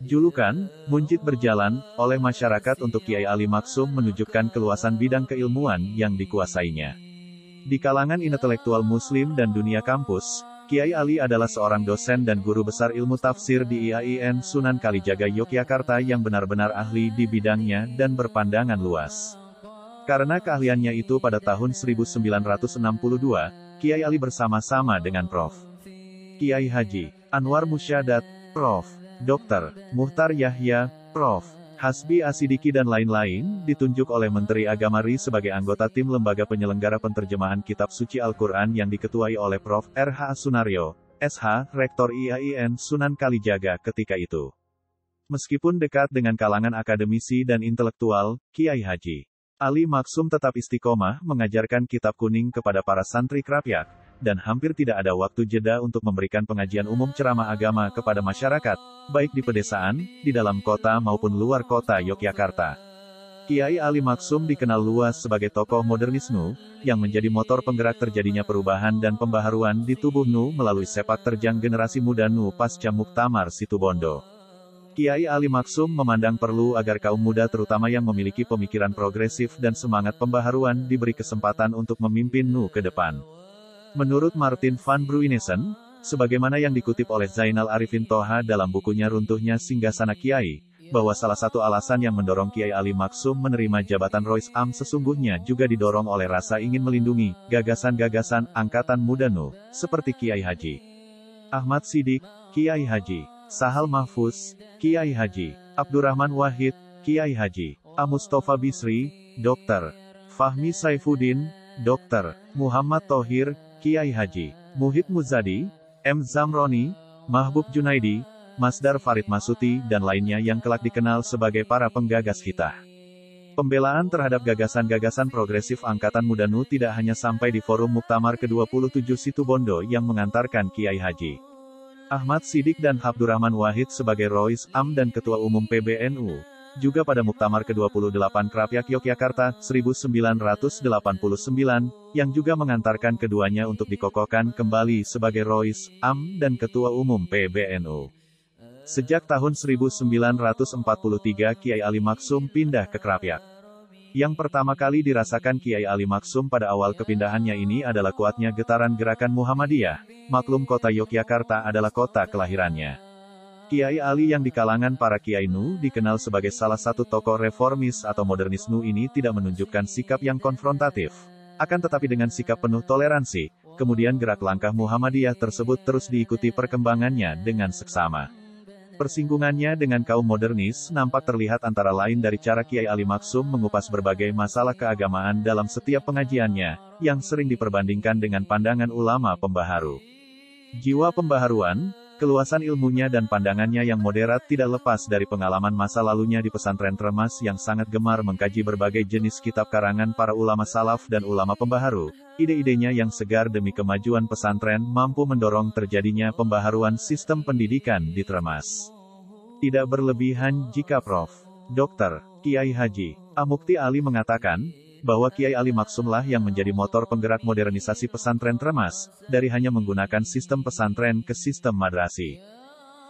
Julukan, Munjid Berjalan, oleh masyarakat untuk Kiai Ali Maksum menunjukkan keluasan bidang keilmuan yang dikuasainya. Di kalangan intelektual muslim dan dunia kampus, Kiai Ali adalah seorang dosen dan guru besar ilmu tafsir di IAIN Sunan Kalijaga Yogyakarta yang benar-benar ahli di bidangnya dan berpandangan luas. Karena keahliannya itu pada tahun 1962, Kiai Ali bersama-sama dengan Prof. Kiai Haji Anwar Musyadat, Prof. Dr. Muhtar Yahya, Prof. Hasbi Asidiki dan lain-lain, ditunjuk oleh Menteri Agama RI sebagai anggota tim lembaga penyelenggara penterjemahan Kitab Suci Al-Quran yang diketuai oleh Prof. R.H. Sunaryo, SH, Rektor IAIN Sunan Kalijaga ketika itu. Meskipun dekat dengan kalangan akademisi dan intelektual, Kiai Haji Ali Maksum tetap istiqomah mengajarkan kitab kuning kepada para santri Krapyak, dan hampir tidak ada waktu jeda untuk memberikan pengajian umum ceramah agama kepada masyarakat, baik di pedesaan, di dalam kota maupun luar kota Yogyakarta. Kiai Ali Maksum dikenal luas sebagai tokoh modernisme, yang menjadi motor penggerak terjadinya perubahan dan pembaharuan di tubuh NU melalui sepak terjang generasi muda NU pasca Muktamar Situbondo. Kiai Ali Maksum memandang perlu agar kaum muda terutama yang memiliki pemikiran progresif dan semangat pembaharuan diberi kesempatan untuk memimpin NU ke depan. Menurut Martin van Bruynesen, sebagaimana yang dikutip oleh Zainal Arifin Toha dalam bukunya Runtuhnya Singgasana Kiai, bahwa salah satu alasan yang mendorong Kiai Ali Maksum menerima jabatan Rois Am sesungguhnya juga didorong oleh rasa ingin melindungi gagasan-gagasan angkatan muda NU, seperti Kiai Haji Ahmad Siddiq, Kiai Haji Sahal Mahfuz, Kiai Haji Abdurrahman Wahid, Kiai Haji A. Mustafa Bisri, Dr. Fahmi Saifuddin, Dr. Muhammad Thohir, Kiai Haji Muhid Muzadi, M. Zamroni, Mahbub Junaidi, Masdar Farid Masuti dan lainnya yang kelak dikenal sebagai para penggagas hitah. Pembelaan terhadap gagasan-gagasan progresif Angkatan Muda NU tidak hanya sampai di forum Muktamar ke-27 Situbondo yang mengantarkan Kiai Haji Ahmad Siddiq dan Abdurrahman Wahid sebagai Rois Am dan Ketua Umum PBNU, juga pada Muktamar ke-28 Krapyak Yogyakarta, 1989, yang juga mengantarkan keduanya untuk dikokohkan kembali sebagai Rois Am dan Ketua Umum PBNU. Sejak tahun 1943 Kiai Ali Maksum pindah ke Krapyak. Yang pertama kali dirasakan Kiai Ali Maksum pada awal kepindahannya ini adalah kuatnya getaran gerakan Muhammadiyah. Maklum kota Yogyakarta adalah kota kelahirannya. Kiai Ali yang di kalangan para Kiai NU dikenal sebagai salah satu tokoh reformis atau modernis NU ini tidak menunjukkan sikap yang konfrontatif. Akan tetapi dengan sikap penuh toleransi, kemudian gerak langkah Muhammadiyah tersebut terus diikuti perkembangannya dengan seksama. Persinggungannya dengan kaum modernis nampak terlihat antara lain dari cara Kiai Ali Maksum mengupas berbagai masalah keagamaan dalam setiap pengajiannya, yang sering diperbandingkan dengan pandangan ulama pembaharu. Jiwa pembaharuan, keluasan ilmunya dan pandangannya yang moderat tidak lepas dari pengalaman masa lalunya di pesantren Tremas yang sangat gemar mengkaji berbagai jenis kitab karangan para ulama salaf dan ulama pembaharu. Ide-idenya yang segar demi kemajuan pesantren mampu mendorong terjadinya pembaharuan sistem pendidikan di Tremas. Tidak berlebihan jika Prof. Dr. Kiai Haji Mukti Ali mengatakan, bahwa Kiai Ali Maksumlah yang menjadi motor penggerak modernisasi pesantren Tremas, dari hanya menggunakan sistem pesantren ke sistem madrasi.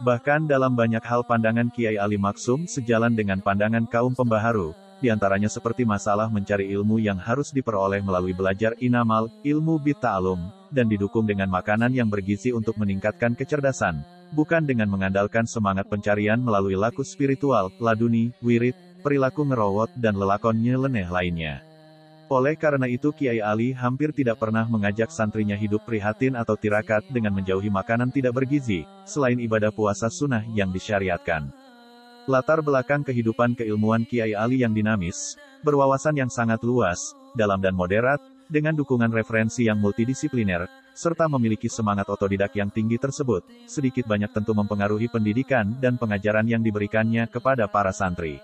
Bahkan dalam banyak hal pandangan Kiai Ali Maksum sejalan dengan pandangan kaum pembaharu, diantaranya seperti masalah mencari ilmu yang harus diperoleh melalui belajar inamal, ilmu bitta'alum, dan didukung dengan makanan yang bergizi untuk meningkatkan kecerdasan, bukan dengan mengandalkan semangat pencarian melalui laku spiritual, laduni, wirid, perilaku ngerowot dan lelakon nyeleneh lainnya. Oleh karena itu Kiai Ali hampir tidak pernah mengajak santrinya hidup prihatin atau tirakat dengan menjauhi makanan tidak bergizi, selain ibadah puasa sunnah yang disyariatkan. Latar belakang kehidupan keilmuan Kiai Ali yang dinamis, berwawasan yang sangat luas, dalam dan moderat, dengan dukungan referensi yang multidisipliner, serta memiliki semangat otodidak yang tinggi tersebut, sedikit banyak tentu mempengaruhi pendidikan dan pengajaran yang diberikannya kepada para santri.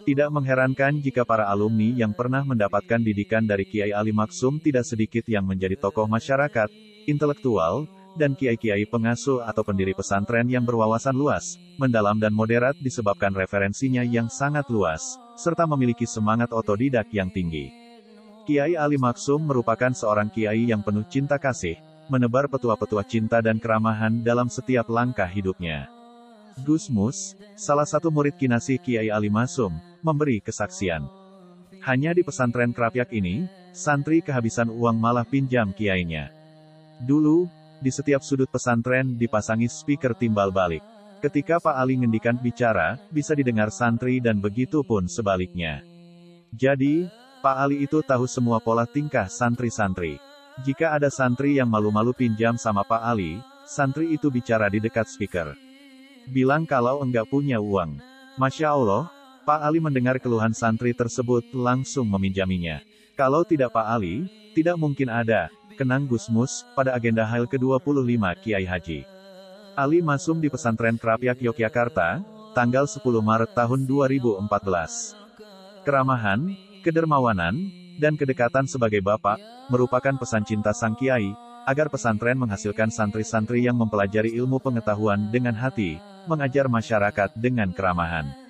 Tidak mengherankan jika para alumni yang pernah mendapatkan didikan dari Kiai Ali Maksum tidak sedikit yang menjadi tokoh masyarakat, intelektual, dan kiai-kiai pengasuh atau pendiri pesantren yang berwawasan luas, mendalam dan moderat disebabkan referensinya yang sangat luas, serta memiliki semangat otodidak yang tinggi. Kiai Ali Maksum merupakan seorang kiai yang penuh cinta kasih, menebar petua-petua cinta dan keramahan dalam setiap langkah hidupnya. Gus Mus, salah satu murid kinasih Kiai Ali Maksum, memberi kesaksian. Hanya di pesantren Krapyak ini, santri kehabisan uang malah pinjam kiainya. Dulu, di setiap sudut pesantren dipasangi speaker timbal balik. Ketika Pak Ali ngendikan bicara, bisa didengar santri dan begitu pun sebaliknya. Jadi, Pak Ali itu tahu semua pola tingkah santri-santri. Jika ada santri yang malu-malu pinjam sama Pak Ali, santri itu bicara di dekat speaker. Bilang kalau enggak punya uang. Masya Allah, Pak Ali mendengar keluhan santri tersebut langsung meminjaminya. Kalau tidak Pak Ali, tidak mungkin ada, kenang Gus Mus, pada agenda HAIL ke-25 Kiai Haji Ali Maksum di pesantren Krapyak Yogyakarta, tanggal 10 Maret tahun 2014. Keramahan, kedermawanan, dan kedekatan sebagai bapak, merupakan pesan cinta sang Kiai, agar pesantren menghasilkan santri-santri yang mempelajari ilmu pengetahuan dengan hati, mengajar masyarakat dengan keramahan.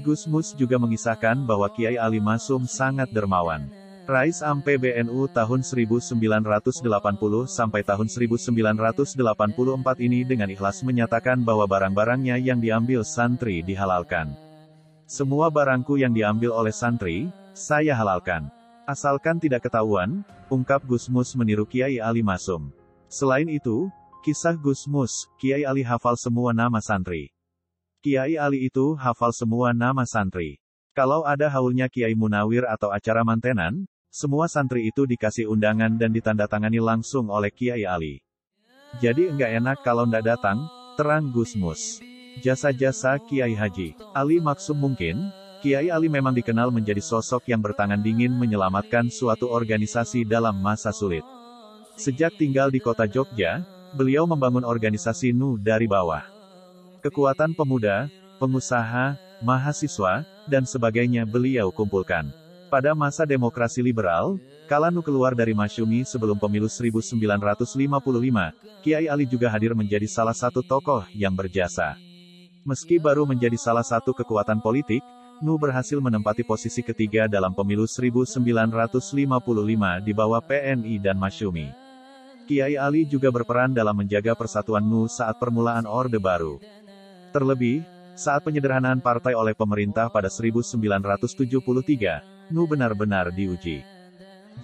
Gus Mus juga mengisahkan bahwa Kiai Ali Maksum sangat dermawan. Rais Am PBNU tahun 1980 sampai tahun 1984 ini dengan ikhlas menyatakan bahwa barang-barangnya yang diambil santri dihalalkan. Semua barangku yang diambil oleh santri, saya halalkan. Asalkan tidak ketahuan, ungkap Gus Mus meniru Kiai Ali Maksum. Selain itu, kisah Gus Mus, Kiai Ali hafal semua nama santri. Kiai Ali itu hafal semua nama santri. Kalau ada haulnya Kiai Munawir atau acara mantenan, semua santri itu dikasih undangan dan ditandatangani langsung oleh Kiai Ali. Jadi enggak enak kalau ndak datang, terang Gus Mus. Jasa-jasa Kiai Haji Ali Maksum mungkin Kiai Ali memang dikenal menjadi sosok yang bertangan dingin menyelamatkan suatu organisasi dalam masa sulit. Sejak tinggal di kota Jogja, beliau membangun organisasi NU dari bawah. Kekuatan pemuda, pengusaha, mahasiswa, dan sebagainya beliau kumpulkan. Pada masa demokrasi liberal, kala NU keluar dari Masyumi sebelum pemilu 1955, Kiai Ali juga hadir menjadi salah satu tokoh yang berjasa. Meski baru menjadi salah satu kekuatan politik, NU berhasil menempati posisi ketiga dalam pemilu 1955 di bawah PNI dan Masyumi. Kiai Ali juga berperan dalam menjaga persatuan NU saat permulaan Orde Baru. Terlebih, saat penyederhanaan partai oleh pemerintah pada 1973, NU benar-benar diuji.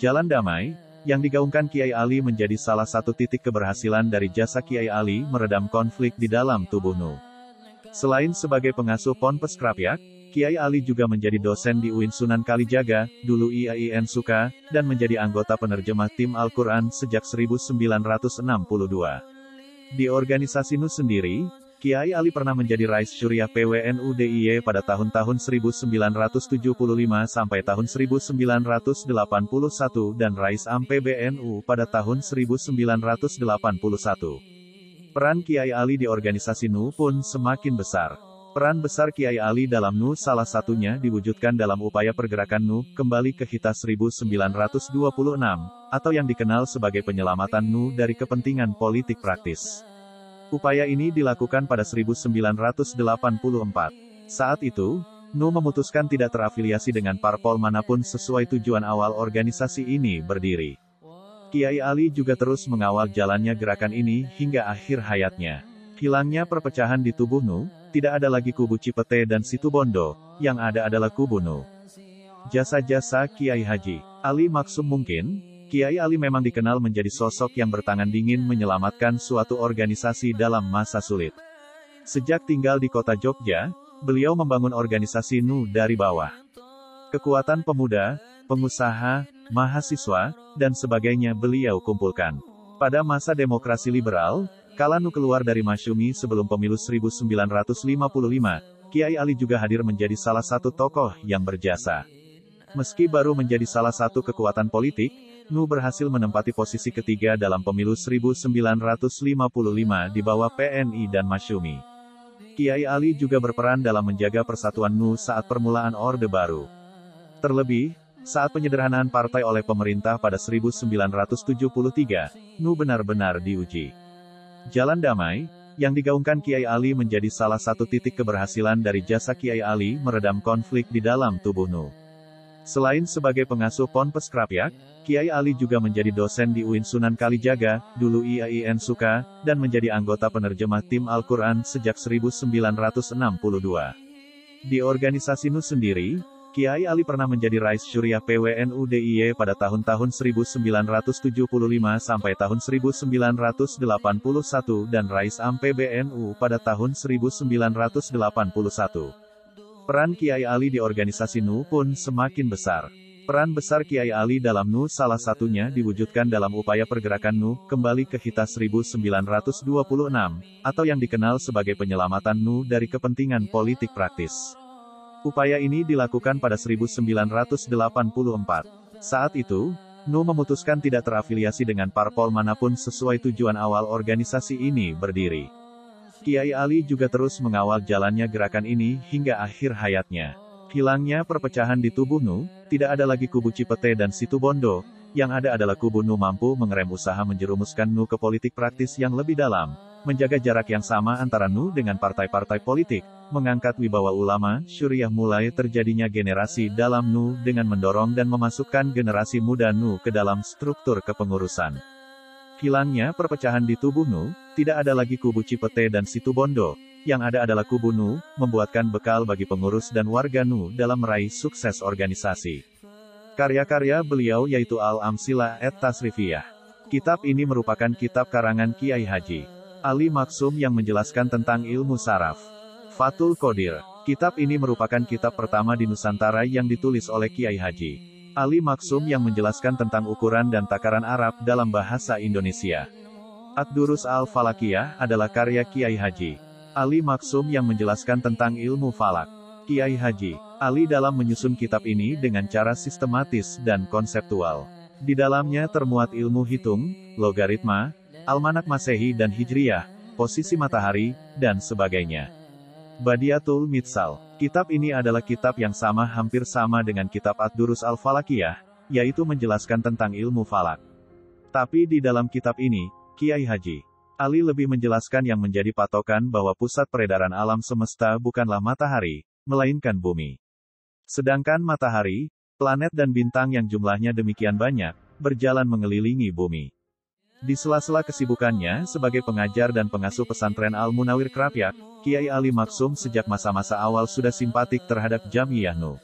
Jalan damai, yang digaungkan Kiai Ali menjadi salah satu titik keberhasilan dari jasa Kiai Ali meredam konflik di dalam tubuh NU. Selain sebagai pengasuh Ponpes Krapyak, Kiai Ali juga menjadi dosen di UIN Sunan Kalijaga, dulu IAIN Suka, dan menjadi anggota penerjemah tim Al-Quran sejak 1962. Di organisasi NU sendiri, Kiai Ali pernah menjadi Rais Syuriah PWNU DIY pada tahun-tahun 1975 sampai tahun 1981 dan Rais AM PBNU pada tahun 1981. Peran Kiai Ali di organisasi NU pun semakin besar. Peran besar Kiai Ali dalam NU salah satunya diwujudkan dalam upaya pergerakan NU kembali ke Hita 1926, atau yang dikenal sebagai penyelamatan NU dari kepentingan politik praktis. Upaya ini dilakukan pada 1984. Saat itu, NU memutuskan tidak terafiliasi dengan parpol manapun sesuai tujuan awal organisasi ini berdiri. Kiai Ali juga terus mengawal jalannya gerakan ini hingga akhir hayatnya. Hilangnya perpecahan di tubuh NU, tidak ada lagi kubu Cipete dan Situbondo, yang ada adalah kubu NU. Jasa-jasa Kiai Haji Ali Maksum. Mungkin, Kiai Ali memang dikenal menjadi sosok yang bertangan dingin menyelamatkan suatu organisasi dalam masa sulit. Sejak tinggal di kota Jogja, beliau membangun organisasi NU dari bawah. Kekuatan pemuda, pengusaha, mahasiswa, dan sebagainya beliau kumpulkan. Pada masa demokrasi liberal, kala NU keluar dari Masyumi sebelum pemilu 1955, Kiai Ali juga hadir menjadi salah satu tokoh yang berjasa. Meski baru menjadi salah satu kekuatan politik, NU berhasil menempati posisi ketiga dalam pemilu 1955 di bawah PNI dan Masyumi. Kiai Ali juga berperan dalam menjaga persatuan NU saat permulaan Orde Baru. Terlebih, saat penyederhanaan partai oleh pemerintah pada 1973, NU benar-benar diuji. Jalan damai, yang digaungkan Kiai Ali menjadi salah satu titik keberhasilan dari jasa Kiai Ali meredam konflik di dalam tubuh NU. Selain sebagai pengasuh Ponpes Krapyak, Kiai Ali juga menjadi dosen di UIN Sunan Kalijaga, dulu IAIN Suka, dan menjadi anggota penerjemah tim Al-Quran sejak 1962. Di organisasi NU sendiri, Kiai Ali pernah menjadi Rais Syuriah PWNU DIY pada tahun-tahun 1975 sampai tahun 1981 dan Rais AM PBNU pada tahun 1981. Peran Kiai Ali di organisasi NU pun semakin besar. Peran besar Kiai Ali dalam NU salah satunya diwujudkan dalam upaya pergerakan NU kembali ke Hita 1926, atau yang dikenal sebagai penyelamatan NU dari kepentingan politik praktis. Upaya ini dilakukan pada 1984. Saat itu, NU memutuskan tidak terafiliasi dengan parpol manapun sesuai tujuan awal organisasi ini berdiri. Kiai Ali juga terus mengawal jalannya gerakan ini hingga akhir hayatnya. Hilangnya perpecahan di tubuh NU, tidak ada lagi kubu Cipete dan Situbondo, yang ada adalah kubu NU mampu mengerem usaha menjerumuskan NU ke politik praktis yang lebih dalam, menjaga jarak yang sama antara NU dengan partai-partai politik, mengangkat wibawa ulama Syuriah mulai terjadinya generasi dalam NU dengan mendorong dan memasukkan generasi muda NU ke dalam struktur kepengurusan. Hilangnya perpecahan di tubuh NU, tidak ada lagi kubu Cipete dan Situbondo, yang ada adalah kubu NU, membuatkan bekal bagi pengurus dan warga NU dalam meraih sukses organisasi. Karya-karya beliau yaitu Al-Amsilah et-Tasrifiyah. Kitab ini merupakan kitab karangan Kiai Haji Ali Maksum yang menjelaskan tentang ilmu saraf. Fathul Qodir. Kitab ini merupakan kitab pertama di Nusantara yang ditulis oleh Kiai Haji Ali Maksum yang menjelaskan tentang ukuran dan takaran Arab dalam bahasa Indonesia. Ad-Durus Al-Falakiyah adalah karya Kiai Haji Ali Maksum yang menjelaskan tentang ilmu falak. Kiai Haji Ali dalam menyusun kitab ini dengan cara sistematis dan konseptual. Di dalamnya termuat ilmu hitung, logaritma, almanak Masehi dan Hijriyah, posisi matahari, dan sebagainya. Badiatul Mitsal. Kitab ini adalah kitab yang hampir sama dengan kitab Ad-Durus Al-Falakiyah, yaitu menjelaskan tentang ilmu falak. Tapi di dalam kitab ini, Kiai Haji Ali lebih menjelaskan yang menjadi patokan bahwa pusat peredaran alam semesta bukanlah matahari, melainkan bumi. Sedangkan matahari, planet dan bintang yang jumlahnya demikian banyak, berjalan mengelilingi bumi. Di sela-sela kesibukannya sebagai pengajar dan pengasuh pesantren Al-Munawir Krapyak, Kiai Ali Maksum sejak masa-masa awal sudah simpatik terhadap Jamiyah Nu.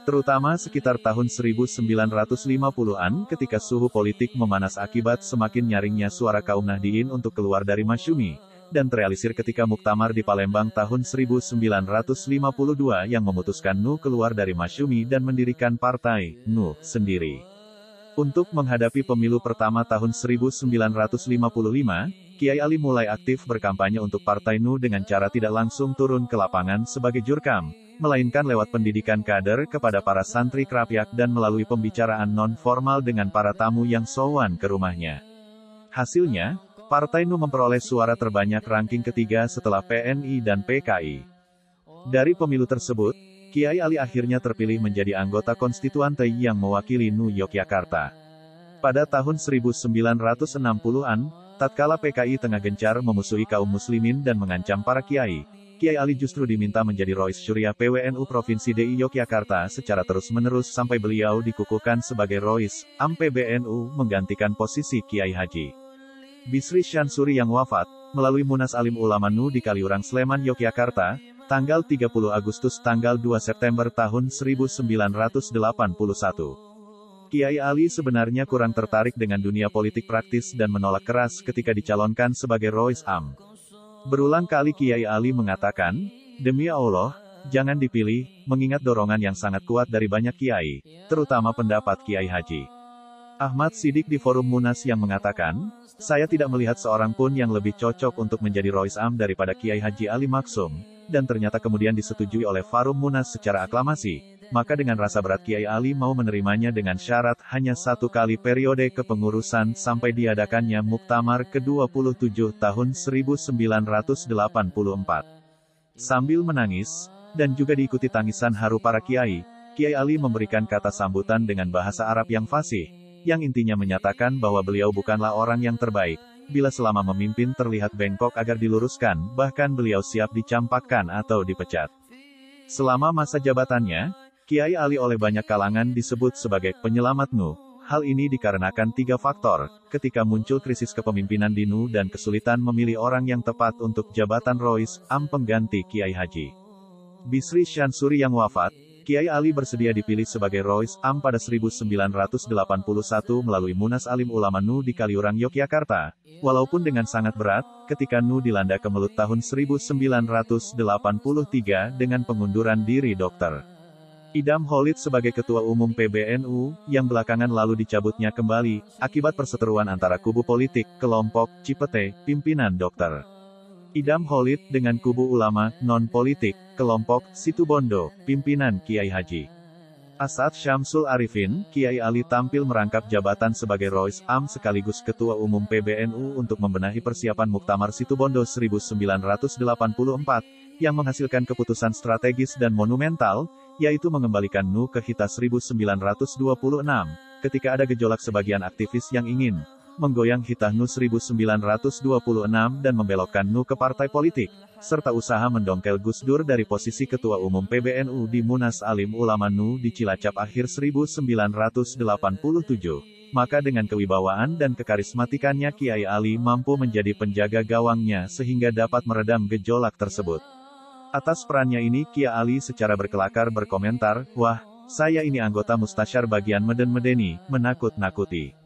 Terutama sekitar tahun 1950-an ketika suhu politik memanas akibat semakin nyaringnya suara kaum Nahdiyin untuk keluar dari Masyumi, dan terrealisir ketika Muktamar di Palembang tahun 1952 yang memutuskan Nu keluar dari Masyumi dan mendirikan partai Nu sendiri. Untuk menghadapi pemilu pertama tahun 1955, Kiai Ali mulai aktif berkampanye untuk partai Nu dengan cara tidak langsung turun ke lapangan sebagai jurkam, melainkan lewat pendidikan kader kepada para santri Krapyak dan melalui pembicaraan non-formal dengan para tamu yang sowan ke rumahnya. Hasilnya, Partai Nu memperoleh suara terbanyak ranking ketiga setelah PNI dan PKI. Dari pemilu tersebut, Kiai Ali akhirnya terpilih menjadi anggota konstituante yang mewakili Nu Yogyakarta. Pada tahun 1960-an, tatkala PKI tengah gencar memusuhi kaum muslimin dan mengancam para kiai, Kiai Ali justru diminta menjadi Rois Syuriah PWNU Provinsi DI Yogyakarta secara terus-menerus sampai beliau dikukuhkan sebagai Rois Am PBNU menggantikan posisi Kiai Haji Bisri Syansuri yang wafat, melalui Munas Alim Ulama Nu di Kaliurang Sleman Yogyakarta, tanggal 30 Agustus tanggal 2 September tahun 1981. Kiai Ali sebenarnya kurang tertarik dengan dunia politik praktis dan menolak keras ketika dicalonkan sebagai Rois Am. Berulang kali Kiai Ali mengatakan, "Demi Allah, jangan dipilih," mengingat dorongan yang sangat kuat dari banyak kiai, terutama pendapat Kiai Haji Ahmad Siddiq di forum Munas yang mengatakan, "Saya tidak melihat seorang pun yang lebih cocok untuk menjadi Rois Am daripada Kiai Haji Ali Maksum," dan ternyata kemudian disetujui oleh forum Munas secara aklamasi. Maka dengan rasa berat Kiai Ali mau menerimanya dengan syarat hanya 1 kali periode kepengurusan sampai diadakannya Muktamar ke-27 tahun 1984. Sambil menangis, dan juga diikuti tangisan haru para kiai, Kiai Ali memberikan kata sambutan dengan bahasa Arab yang fasih, yang intinya menyatakan bahwa beliau bukanlah orang yang terbaik, bila selama memimpin terlihat bengkok agar diluruskan, bahkan beliau siap dicampakkan atau dipecat. Selama masa jabatannya, Kiai Ali oleh banyak kalangan disebut sebagai penyelamat Nu. Hal ini dikarenakan 3 faktor, ketika muncul krisis kepemimpinan di Nu dan kesulitan memilih orang yang tepat untuk jabatan Rois Am pengganti Kiai Haji Bisri Syansuri yang wafat, Kiai Ali bersedia dipilih sebagai Rois Am pada 1981 melalui Munas Alim Ulama Nu di Kaliurang Yogyakarta, walaupun dengan sangat berat, ketika Nu dilanda kemelut tahun 1983 dengan pengunduran diri Dr. Idam Khalid sebagai Ketua Umum PBNU, yang belakangan lalu dicabutnya kembali, akibat perseteruan antara kubu politik, kelompok Cipete, pimpinan Dr. Idam Khalid dengan kubu ulama, non-politik, kelompok Situbondo, pimpinan Kiai Haji Asad Syamsul Arifin. Kiai Ali tampil merangkap jabatan sebagai Rois Am sekaligus Ketua Umum PBNU untuk membenahi persiapan Muktamar Situbondo 1984, yang menghasilkan keputusan strategis dan monumental, yaitu mengembalikan Nu ke Hita 1926, ketika ada gejolak sebagian aktivis yang ingin menggoyang Hita Nu 1926 dan membelokkan Nu ke partai politik, serta usaha mendongkel Gus Dur dari posisi Ketua Umum PBNU di Munas Alim Ulama Nu di Cilacap akhir 1987. Maka dengan kewibawaan dan kekarismatikannya Kiai Ali mampu menjadi penjaga gawangnya sehingga dapat meredam gejolak tersebut. Atas perannya ini Kiai Ali secara berkelakar berkomentar, "Wah, saya ini anggota mustasyar bagian Meden-Medeni, menakut-nakuti."